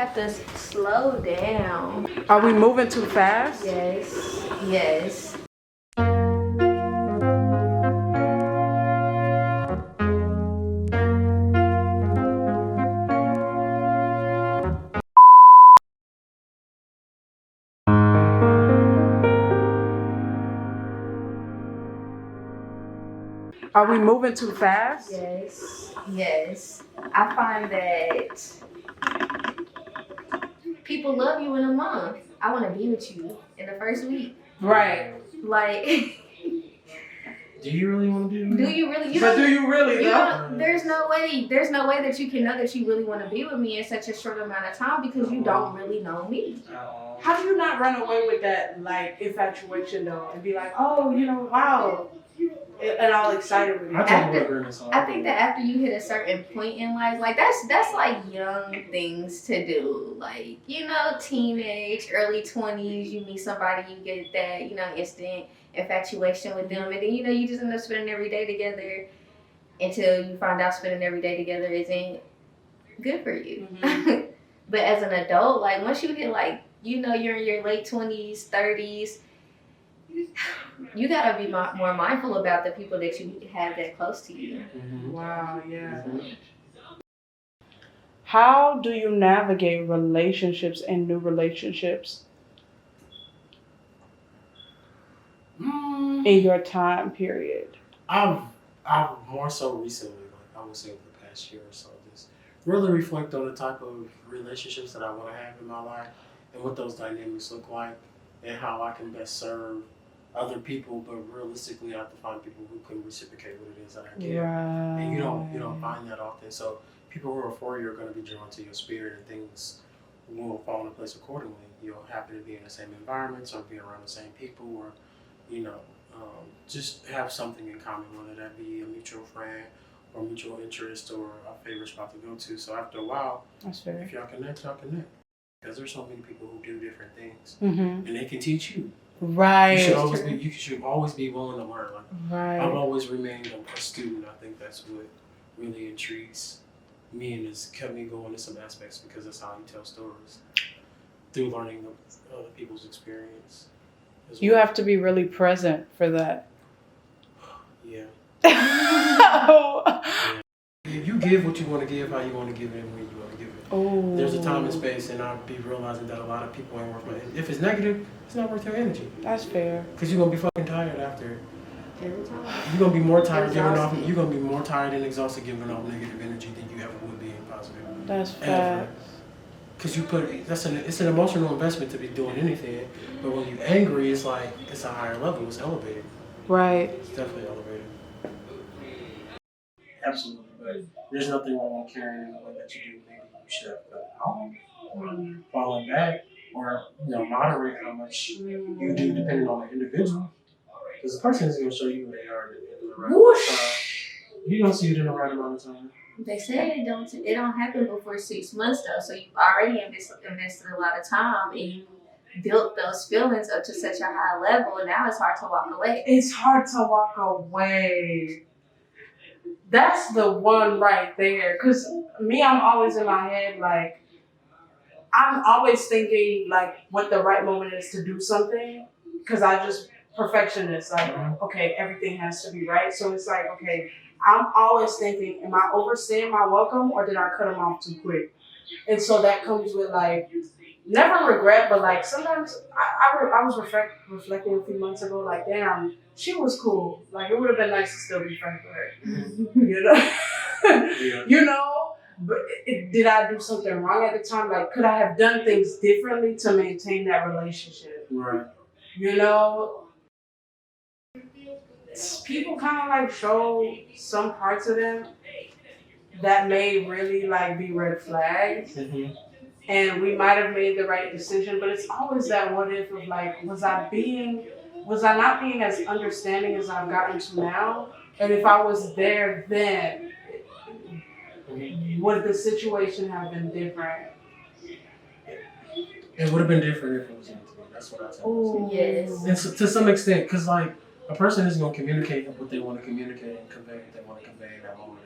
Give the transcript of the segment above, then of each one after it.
have to slow down. Are we moving too fast? Yes, yes. Are we moving too fast? Yes, yes. I find that people love you in a month. I want to be with you in the first week. Right. Like, Do you really want to be with me? do you really? But do you really You though? don't, there's no way that you can know that you really want to be with me in such a short amount of time because you don't really know me. How do you not run away with that like infatuation though and be like, oh, you know, wow, and all excited with you? I tell you what, Granny, so I think that after you hit a certain point in life, like that's like young things to do. Like, you know, teenage, early 20s, you meet somebody, you get that, you know, instant infatuation with them, and then, you know, you just end up spending every day together until you find out spending every day together isn't good for you. Mm-hmm. But as an adult, like once you hit like, you know, you're in your late 20s, 30s, you gotta be more mindful about the people that you have that close to you. Mm-hmm. Wow, yeah. Mm-hmm. How do you navigate relationships and new relationships in your time period? I've more so recently, like I would say over the past year or so, just really reflect on the type of relationships that I want to have in my life and what those dynamics look like and how I can best serve other people, but realistically I have to find people who can reciprocate what it is that I give. Right. And you don't find that often. So people who are for you are going to be drawn to your spirit and things will fall into place accordingly. You'll happen to be in the same environments or be around the same people or, you know, just have something in common, whether that be a mutual friend or mutual interest or a favorite spot to go to. So after a while, That's fair. if y'all connect, y'all connect. Because there's so many people who do different things, Mm-hmm. and they can teach you. Right. You should always be willing to learn. Like, Right. I've always remained a student. I think that's what really intrigues me and has kept me going in some aspects because that's how you tell stories, through learning other people's experience. You have to be really present for that. Yeah. Oh. If you give what you want to give, how you want to give it, and when you want to give it. Oh. There's a time and space, and I'll be realizing that a lot of people ain't worth my energy. If it's negative, it's not worth your energy. That's fair. Because you're going to be fucking tired after. Every time. You're going to be more tired Exhausted. You're going to be more tired and exhausted giving off negative energy than you ever would be in positive. That's Ever. fair. Because it's an emotional investment to be doing anything, but when you're angry, it's like, it's a higher level, it's elevated. Right. It's definitely elevated. Absolutely, but there's nothing wrong with carrying in the way that you do. Maybe you should have cut out, falling back, or moderate how much you do depending on the individual. Because the person is going to show you who they are in the right amount of time. You don't see it in the right amount of time. They say it don't happen before 6 months though, so you've already invested a lot of time and you built those feelings up to such a high level, and now it's hard to walk away. It's hard to walk away. That's the one right there. Because me, I'm always in my head, like, I'm always thinking, like, what the right moment is to do something. Because I just, perfectionist, like, okay, everything has to be right. So it's like, okay, I'm always thinking, am I overstaying my welcome or did I cut them off too quick? And so that comes with, like, never regret, but like sometimes I was reflecting a few months ago, like, damn, she was cool. Like, it would have been nice to still be friends with her. You know? Yeah. You know? But did I do something wrong at the time? Like, could I have done things differently to maintain that relationship? Right. You know? People kind of like show some parts of them that may really like be red flags. Mm-hmm. And we might have made the right decision, but it's always that what if of like, was I not being as understanding as I've gotten to now? And if I was there then, would the situation have been different? It would have been different if it was meant to be. That's what I tell myself. Yes. And so, to some extent, because like a person is going to communicate what they want to communicate and convey what they want to convey in that moment.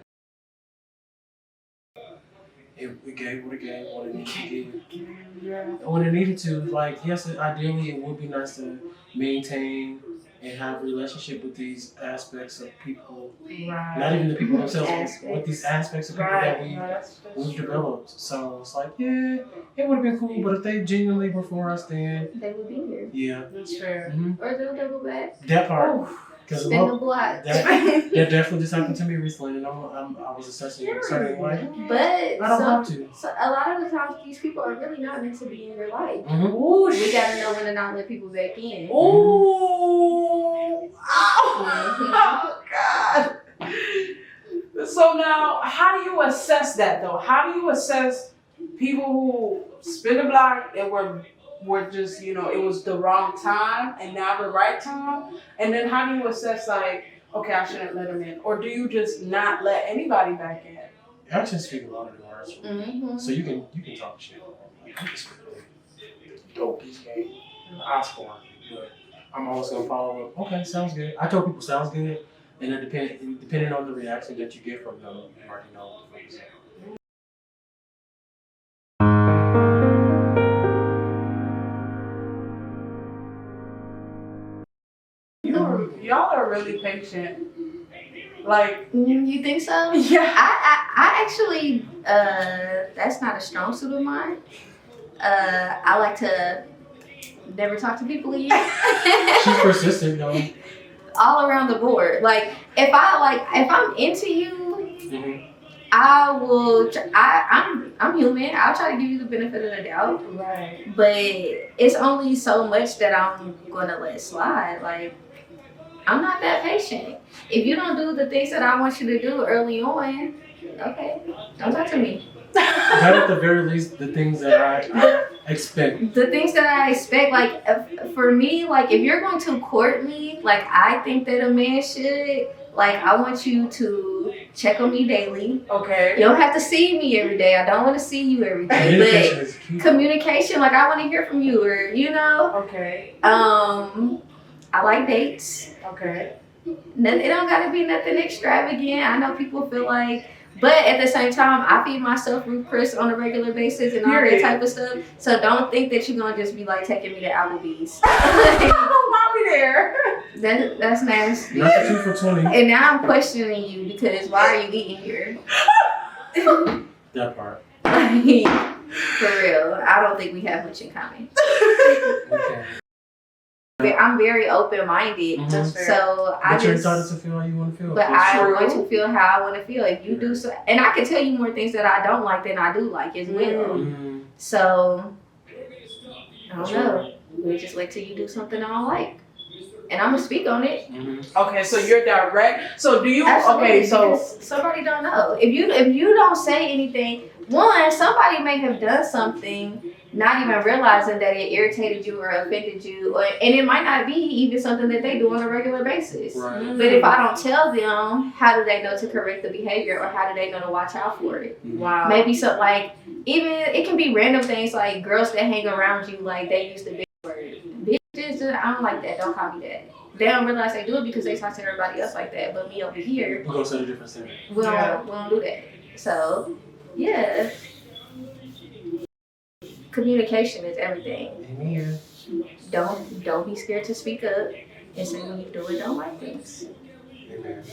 it gave what it gave, what it needed to give. Yeah. When it needed to, like, yes, ideally it would be nice to maintain and have a relationship with these aspects of people. Right. Not even the people themselves, Aspects. with these aspects of people that we've developed. So it's like, yeah, it would have been cool, but if they genuinely were for us, then They would be here. yeah. That's fair. Or they'll double back. That part. Because Spin the block. that definitely just happened to me recently, and I was assessing it a certain way. But I don't have to. so a lot of the times these people are really not meant to be in your life. Ooh, We gotta know when to not let people back in. Ooh. Oh, God. So now, how do you assess that though? How do you assess people who spin the block and were just, you know, it was the wrong time and now the right time? And then how do you assess, like, okay, I shouldn't let them in? Or do you just not let anybody back in? Actions speak a lot of words. Mm-hmm. So you can talk shit. Like, I'm just dope this game. I score. But I'm always gonna follow up. Okay, sounds good. I told people sounds good, and then depending on the reaction that you get from them, you already know what the fuck is up. Y'all are really patient. Like, You think so? yeah. I actually, that's not a strong suit of mine. I like to never talk to people again. She's persistent, though. All around the board. Like, if I'm into you, Mm-hmm. I will. I'm human. I'll try to give you the benefit of the doubt. Right. But it's only so much that I'm gonna let slide. Like, I'm not that patient. If you don't do the things that I want you to do early on, okay, don't talk to me. That at the very least, the things that I expect. The things that I expect, like, for me, like, if you're going to court me, like I think that a man should, like, I want you to check on me daily. Okay. You don't have to see me every day. I don't want to see you every day. Communication is key. But communication, like, I want to hear from you, or, you know. Okay. I like dates. Okay. It don't gotta be nothing extravagant. I know people feel like, but at the same time, I feed myself with Chris on a regular basis and all that type of stuff. So don't think that you're gonna just be like taking me to Applebee's. Mommy there. That's nasty. Not the 2 for $20. And now I'm questioning you because why are you eating here? That part. For real, I don't think we have much in common. Okay. I'm very open-minded, Mhm. That's fair. so But you're entitled to feel how you want to feel. But That's I true. want to feel how I want to feel. If you do so, and I can tell you more things that I don't like than I do like as well. Mhm. So I don't know. We'll just wait till you do something I don't like, and I'm gonna speak on it. Mhm. Okay, so you're direct. So do you? Absolutely, Okay, so because somebody don't know. If you don't say anything, one, somebody may have done something, not even realizing that it irritated you or offended you, and it might not be even something that they do on a regular basis. Right. But if I don't tell them, how do they know to correct the behavior, or how do they know to watch out for it? wow. Maybe so, like, even it can be random things like girls that hang around you, like they use the big word. Bitches, I don't like that. Don't call me that. They don't realize they do it because they talk to everybody else like that. But me over here, We'll go to a different center. we don't do that. So, yeah. Communication is everything. Amen. Don't be scared to speak up and say when you do it, don't like things. Amen.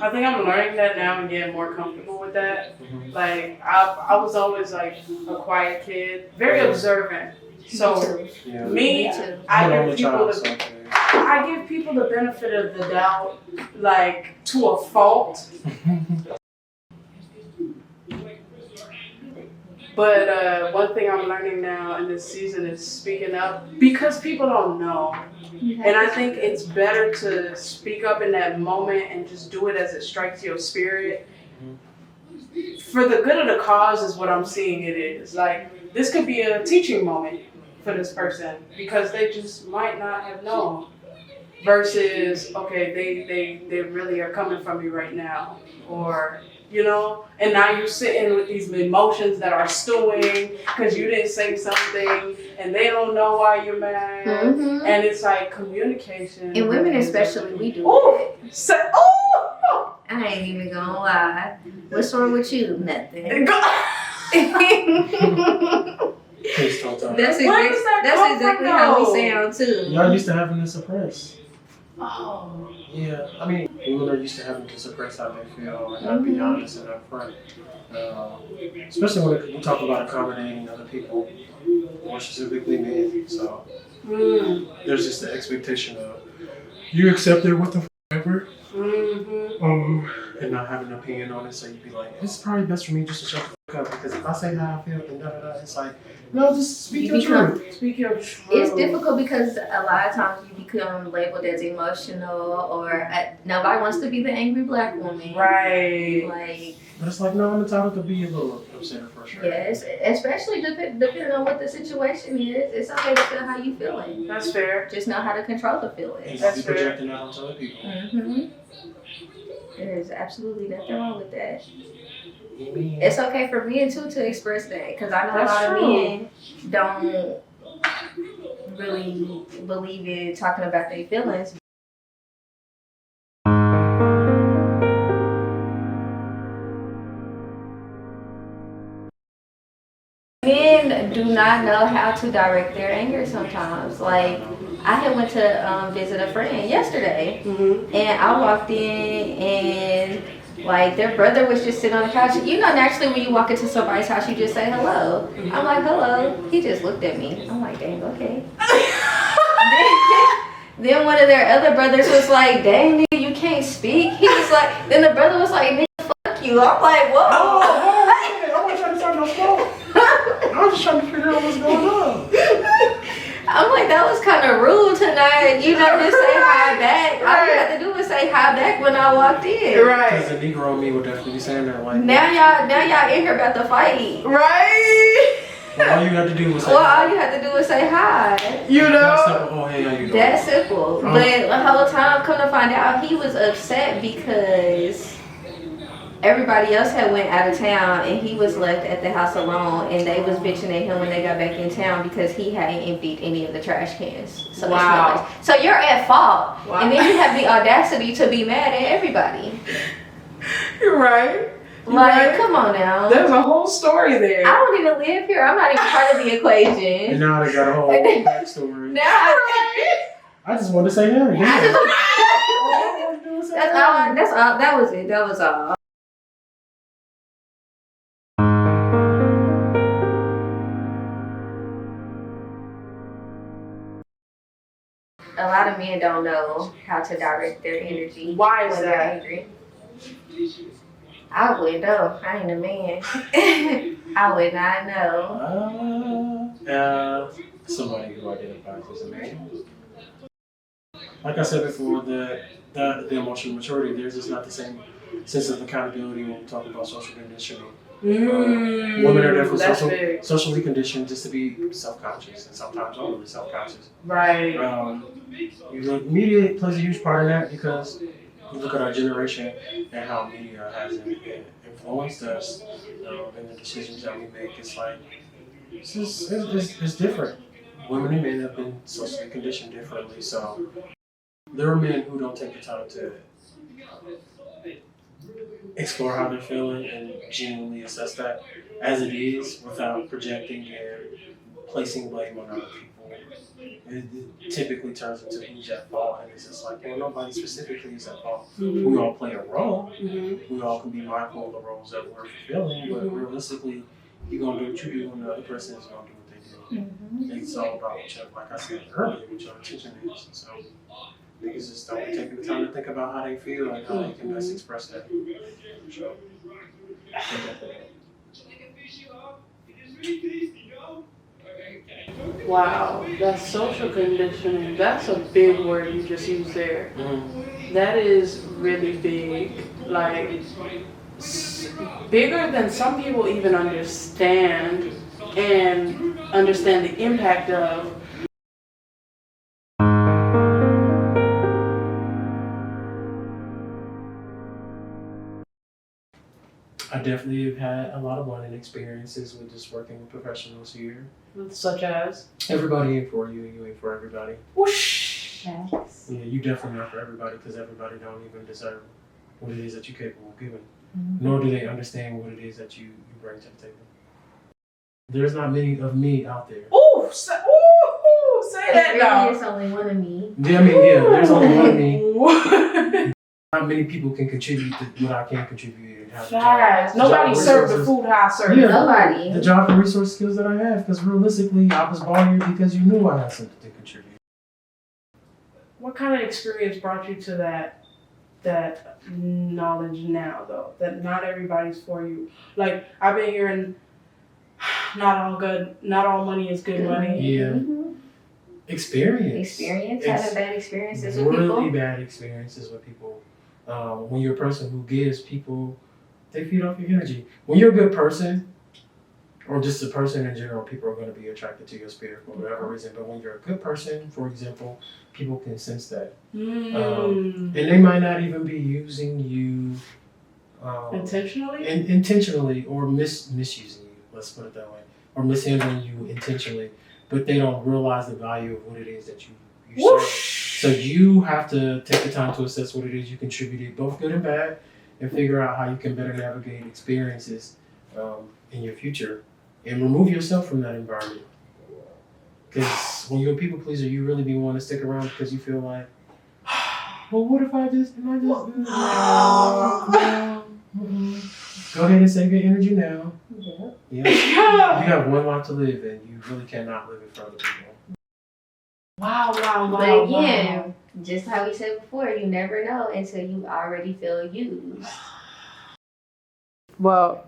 I think I'm learning that now and getting more comfortable with that. Mhm. Like I was always like a quiet kid, very observant. So Me too. Yeah. me, Me too. I I'm an give only people child, the so okay. I give people the benefit of the doubt, like to a fault. But one thing I'm learning now in this season is speaking up because people don't know. And I think it's better to speak up in that moment and just do it as it strikes your spirit. For the good of the cause is what I'm seeing it is. Like, this could be a teaching moment for this person because they just might not have known. Versus, okay, they really are coming from me right now. Or, you know, and now you're sitting with these emotions that are stewing because you didn't say something and they don't know why you're mad. Mhm. And it's like communication. And women especially, we do Ooh, it. say, oh! I ain't even gonna lie. What's wrong with you? Nothing. Please don't tell me. That's Where does that come exactly from, how we though? sound too. Y'all used to having to suppress. Oh. Yeah, I mean, women are used to having to suppress how they feel and not be honest and upfront. Especially when we talk about accommodating other people, more specifically men. So there's just the expectation of you accept it with the ever, and not have an opinion on it. So you'd be like, it's probably best for me just to shut the fuck up because if I say how I feel, then da da da. It's like, no, just speak your truth. Speak your truth. It's difficult because a lot of times you become labeled as emotional, or nobody wants to be the angry black woman. Right. Like, But it's like, no, I'm entitled to be a little upset or frustrated. yes, especially depending on what the situation is. It's okay to feel how you feeling. That's fair. Just know how to control the And feelings. not be projecting that onto other people. There's absolutely nothing wrong with that. Amen. It's okay for men too to express that, because I know That's a lot true. of men don't really believe in talking about their feelings. Men do not know how to direct their anger sometimes. Like, I had went to visit a friend yesterday, and I walked in and like their brother was just sitting on the couch. You know, naturally when you walk into somebody's house, you just say hello. I'm like, hello. He just looked at me. I'm like, dang, okay. Then one of their other brothers was like, dang, nigga, you can't speak. He was like, then the brother was like, nigga, fuck you. I'm like, whoa. I'm not trying to start no smoke. I'm just trying to figure out what's going on. I'm like, that was kind of rude tonight. You know, just say hi back. All you had to do was say hi back when I walked in. Because the Negro in me would definitely be saying that. Like, Now y'all in here about to fight. Right. well, all you had to do was say Well, hi. all you had to do was say hi. You That's know. simple. Oh, hey, how you doing? That's simple. But the whole time, come to find out, he was upset because everybody else had went out of town and he was left at the house alone, and they was bitching at him when they got back in town because he hadn't emptied any of the trash cans. So Wow. So you're at fault. Wow. And then you have the audacity to be mad at everybody. You're right. You're Like, right. come on now. There's a whole story there. I don't even live here. I'm not even part of the And equation. now they got a whole backstory. Now I just wanted to say hey. That was it. That was all. A lot of men don't know how to direct their energy. Why is when they're that? angry. I would know. I ain't a man. I would not know. Somebody who identifies as a man. Like I said before, the emotional maturity, there's just not the same sense of accountability when we talk about social conditioning. Women are definitely socially conditioned just to be self-conscious and sometimes overly self-conscious. Right. Media plays a huge part in that because you look at our generation and how media has influenced us and the decisions that we make. It's like it's different. Women and men have been socially conditioned differently, so there are men who don't take the time to explore how they're feeling and genuinely assess that as it is without projecting and placing blame on other people. It typically turns into who's at fault, and it's just like, well, nobody specifically is at fault. We all play a role. We all can be mindful of the roles that we're fulfilling, but realistically, you're gonna do what you do, and the other person is gonna do what they do. It's all about like I said earlier, what your intention is. So niggas just don't take the time to think about how they feel and how they can best express that. So, Wow. That's social conditioning. That's a big word you just used there. That is really big. Like, bigger than some people even understand, and understand the impact of. I definitely have had a lot of learning experiences with just working with professionals here. Such as? Everybody ain't for you, and you ain't for everybody. Whoosh. Yes. Yeah, you definitely not for everybody because everybody don't even deserve what it is that you're capable of giving, Mm-hmm. nor do they understand what it is that you bring to the table. There's not many of me out there. Ooh, say that now. There's only one of me. Yeah, I mean, yeah, there's only one of me. Ooh. Not many people can contribute to what I can contribute and have Facts. Nobody served the food how I served. Yeah, Nobody. the job and resource skills that I have, because realistically, I was brought here because you knew I had something to contribute. What kind of experience brought you to that knowledge now, though? That not everybody's for you. Like, I've been hearing, not all money is good money. Yeah. Mm-hmm. Experience. Having bad experiences with Really people. bad experiences with people. When you're a person who gives, people, they feed off your energy. When you're a good person, or just a person in general, people are going to be attracted to your spirit for whatever reason. But when you're a good person, for example, people can sense that. And they might not even be using you intentionally or misusing you, let's put it that way, or mishandling you intentionally, but they don't realize the value of what it is that you serve. So you have to take the time to assess what it is you contributed, both good and bad, and figure out how you can better navigate experiences in your future and remove yourself from that environment. Because when you're a people pleaser, you really be wanting to stick around because you feel like, well, what if I just Go ahead and save your energy now. Yeah. You have one life to live, and you really cannot live it for other people. Wow. But again, just how we said before, you never know until you already feel used. Well,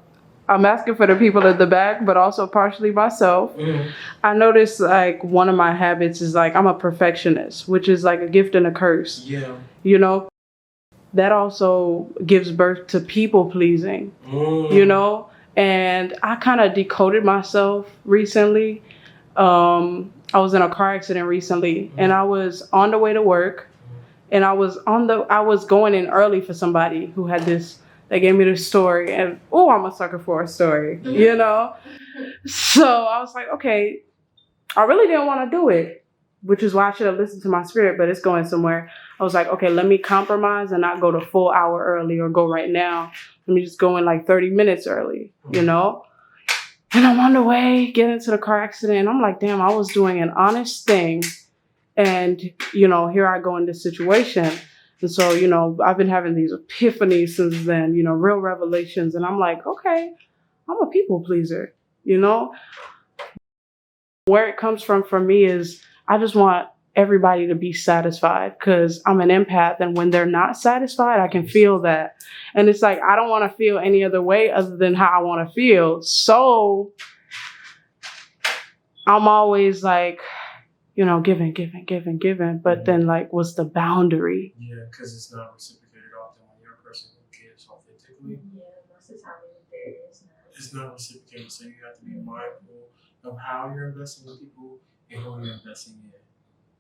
I'm asking for the people at the back, but also partially myself. Mm-hmm. I noticed like one of my habits is like I'm a perfectionist, which is like a gift and a curse. Yeah. You know, that also gives birth to people pleasing, you know, and I kind of decoded myself recently. I was in a car accident recently and I was on the way to work and I was going in early for somebody who had this. They gave me this story and, I'm a sucker for a story, you know? So I was like, okay, I really didn't want to do it, which is why I should have listened to my spirit, but it's going somewhere. I was like, okay, let me compromise and not go the full hour early or go right now. Let me just go in like 30 minutes early, you know? And I'm on the way, get into the car accident. And I'm like, damn, I was doing an honest thing. And, you know, here I go in this situation. And so, you know, I've been having these epiphanies since then, you know, real revelations. And I'm like, okay, I'm a people pleaser, you know? Where it comes from for me is I just want everybody to be satisfied because I'm an empath. And when they're not satisfied, I can feel that. And it's like, I don't want to feel any other way other than how I want to feel. So I'm always like, you know, giving. But then, like, what's the boundary? Yeah, because it's not reciprocated often when you're a person who gives authentically. Yeah, most of the time there is not. It's not reciprocated, so you have to be mindful of how you're investing in people and who you're investing in.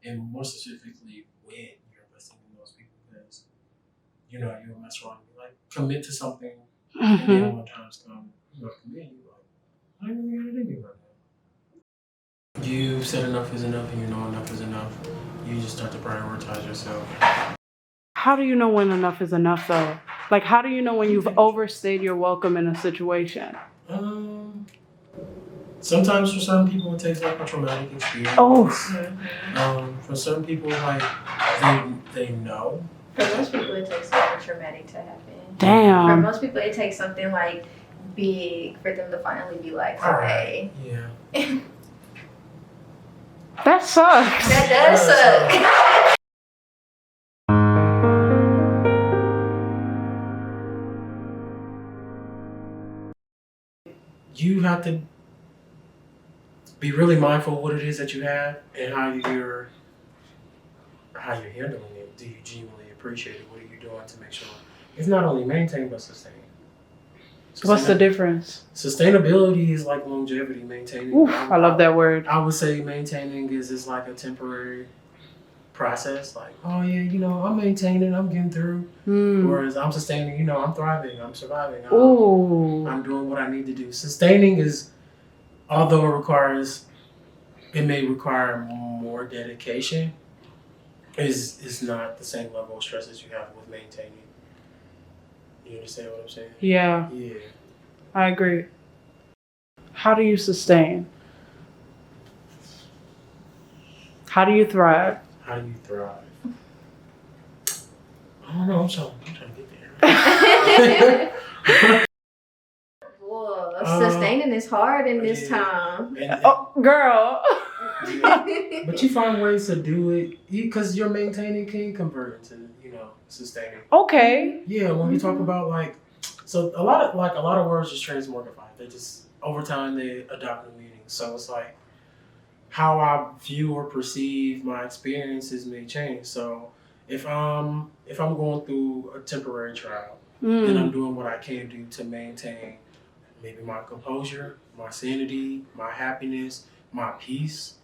And more specifically, when you're investing in those people, because, you know, you'll mess around and be like, commit to something, and then when times come, you know, commit, you're like, I don't really gotta do me right now. You said enough is enough and you know enough is enough. You just start to prioritize yourself. How do you know when enough is enough, though? Like, how do you know when you've overstayed your welcome in a situation? Sometimes for some people it takes like a traumatic experience. For some people, like, they know. For most people it takes something traumatic to happen. Damn. For most people it takes something like big for them to finally be like, okay. Yeah. That sucks. That does suck. You have to be really mindful of what it is that you have and how you're handling it. Do you genuinely appreciate it? What are you doing to make sure it's not only maintained but sustained? What's the difference? Sustainability is like longevity, maintaining. Oof, I love that word. I would say maintaining is like a temporary process. Like, oh yeah, you know, I'm maintaining, I'm getting through. Whereas I'm sustaining, you know, I'm thriving, I'm surviving. I'm doing what I need to do. Sustaining is, although it may require more dedication, is not the same level of stress as you have with maintaining. You understand what I'm saying? Yeah, Yeah. I agree. How do you sustain? How do you thrive? How do you thrive? I don't know. I'm trying to get there. Well, sustaining is hard in this yeah. time. Oh, girl. Yeah. But you find ways to do it because you're maintaining can convert into, sustaining. Okay. Yeah, when we talk about so a lot of words just transmortify. They just over time they adopt new meanings. So it's like how I view or perceive my experiences may change. So if I'm going through a temporary trial, then I'm doing what I can do to maintain maybe my composure, my sanity, my happiness, my peace.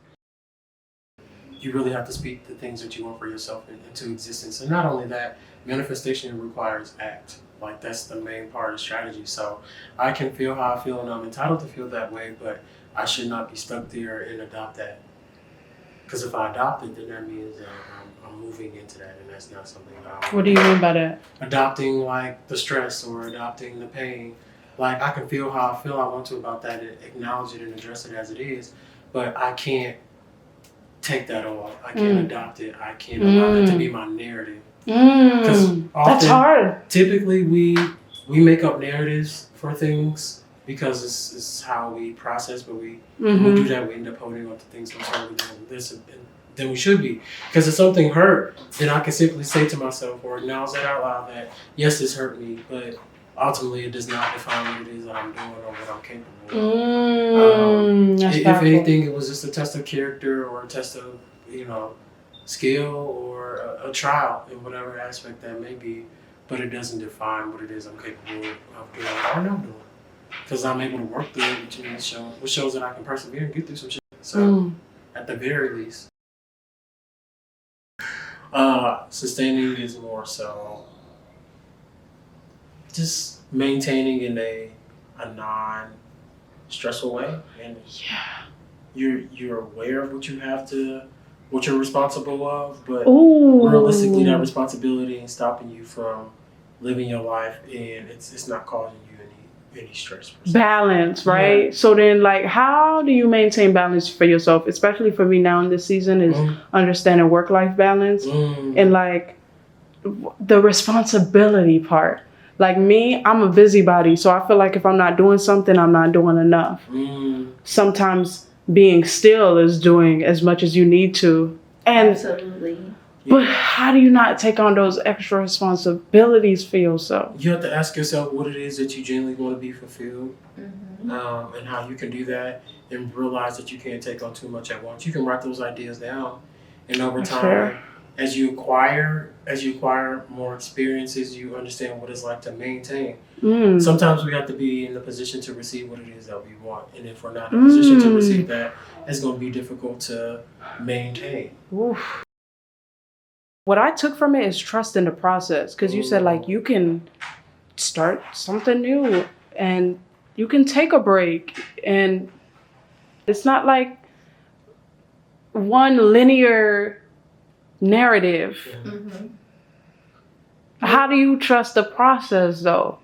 You really have to speak the things that you want for yourself into existence. And not only that, manifestation requires act. Like that's the main part of strategy. So I can feel how I feel and I'm entitled to feel that way, but I should not be stuck there and adopt that. Because if I adopt it, then that means that I'm moving into that, and that's not something that I want. What do you mean by that? Adopting like the stress or adopting the pain. Like I can feel how I feel I want to about that and acknowledge it and address it as it is, but I can't take that on. I can't adopt it. I can't allow that to be my narrative. Because that's hard. Typically, we make up narratives for things because it's how we process. But when we do that, we end up holding on to things more than we should be. Because if something hurt, then I can simply say to myself or acknowledge that out loud that yes, this hurt me, but ultimately it does not define what it is that I'm doing or what I'm capable of. If anything, it was just a test of character or a test of skill or a trial in whatever aspect that may be, but it doesn't define what it is I'm capable of doing or not doing. Because I'm able to work through it, which shows that I can persevere and get through some shit. So, at the very least, sustaining is more so just maintaining in a non-stressful way, and you're aware of what you're responsible of, but realistically, that responsibility ain't stopping you from living your life, and it's not causing you any stress. Balance, right? Yeah. So then, how do you maintain balance for yourself? Especially for me now in this season is understanding work-life balance and the responsibility part. Like me, I'm a busybody, so I feel like if I'm not doing something, I'm not doing enough. Sometimes being still is doing as much as you need to. And absolutely. But how do you not take on those extra responsibilities for yourself? You have to ask yourself what it is that you genuinely want to be fulfilled, and how you can do that, and realize that you can't take on too much at once. You can write those ideas down, and over time, as you acquire more experiences, you understand what it's like to maintain. Sometimes we have to be in the position to receive what it is that we want, and if we're not in a position to receive that, it's going to be difficult to maintain. Oof. What I took from it is trust in the process, because you said you can start something new and you can take a break, and it's not like one linear narrative. How do you trust the process though?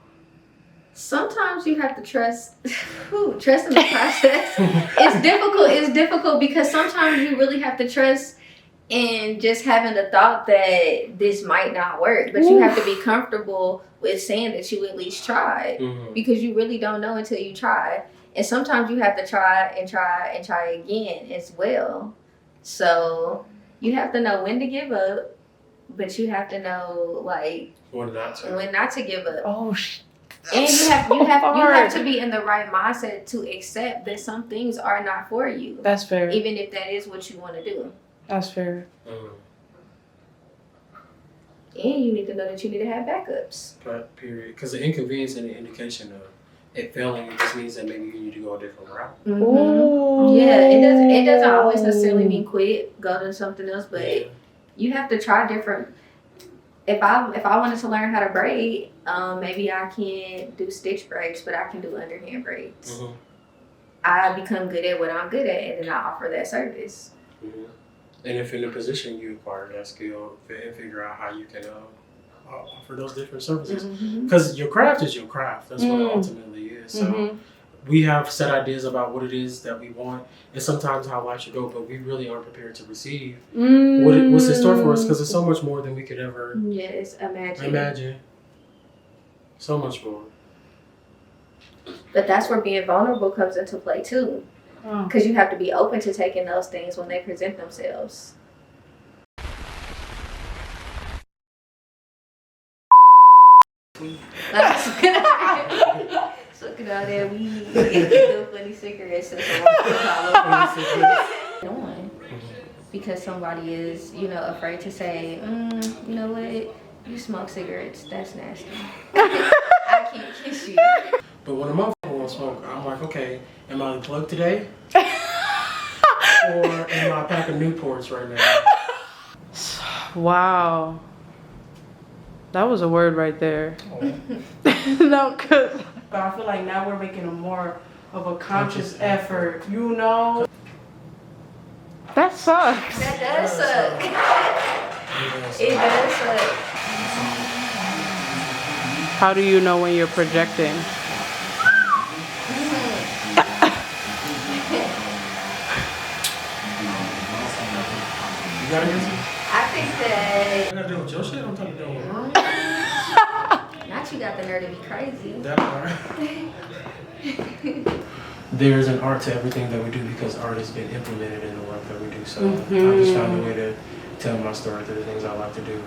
Sometimes you have to trust in the process. It's difficult because sometimes you really have to trust in just having the thought that this might not work, but you have to be comfortable with saying that you at least tried, because you really don't know until you try. And sometimes you have to try and try and try again as well. So you have to know when to give up, but you have to know when not to give up. And you have to be in the right mindset to accept that some things are not for you. That's fair. Even if that is what you want to do. That's fair. And you need to know that you need to have backups. Period. Because the inconvenience and the indication of it failing, it just means that maybe you need to go a different route. Yeah, it doesn't always necessarily mean quit, go to something else, but you have to try different. If I wanted to learn how to braid, maybe I can't do stitch braids, but I can do underhand braids. I become good at what I'm good at, and then I offer that service. And if in a position you acquire that skill and figure out how you can offer those different services. Mhm. Because your craft is your craft. That's what it Mm. ultimately is. So Mhm. we have set ideas about what it is that we want, and sometimes how life should go, but we really aren't prepared to receive what's in store for us, because it's so much more than we could ever Yes, imagine. So much more. But that's where being vulnerable comes into play too. Oh. Because you have to be open to taking those things when they present themselves. Sucking out that weed, the funny cigarettes, and doing because somebody is, afraid to say, you know what, you smoke cigarettes, that's nasty. I can't kiss you. But when a motherfucker won't smoke, I'm like, okay, am I unplugged today? Or am I packing Newports right now? Wow. That was a word right there. Oh. No, cause but I feel like now we're making a more of a conscious effort, That sucks. That does suck. It does suck. How do you know when you're projecting? You got an answer? I think that I gotta deal with your shit. I'm talking about doing mine. not you got the nerve to be crazy. That part. There's an art to everything that we do because art has been implemented in the work that we do. So I just found a way to tell my story through the things I like to do.